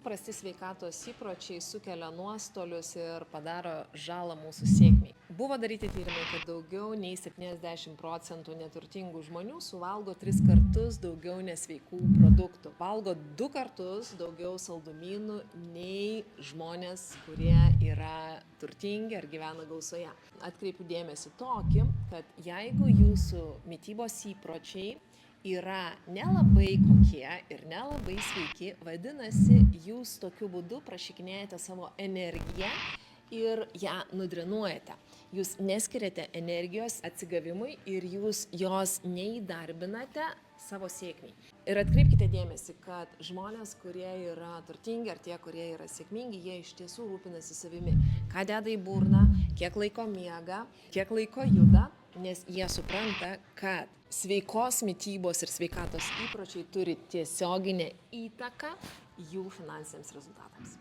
prasti sveikatos įpročiai sukelia nuostolius ir padaro žalą mūsų sėkmei. Buvo daryti tyrimai, kad daugiau nei 70% neturtingų žmonių suvalgo 3 kartus daugiau nesveikų produktų. Valgo 2 kartus daugiau saldumynų nei žmonės, kurie yra turtingi ar gyvena gausoje. Atkreipiu dėmesį tokį, kad jeigu jūsų mitybos įpročiai yra nelabai kokie ir nelabai sveiki, vadinasi, jūs tokiu būdu prašykinėjate savo energiją ir ją nudrenuojate. Jūs neskiriate energijos atsigavimui ir jūs jos neįdarbinate savo sėkmiai. Ir atkreipkite dėmesį, kad žmonės, kurie yra turtingi ar tie, kurie yra sėkmingi, jie iš tiesų rūpinasi savimi. Ką deda į burną, kiek laiko miega, kiek laiko juda, nes jie supranta, kad sveikos mitybos ir sveikatos įpročiai turi tiesioginę įtaką jų finansiniams rezultatams.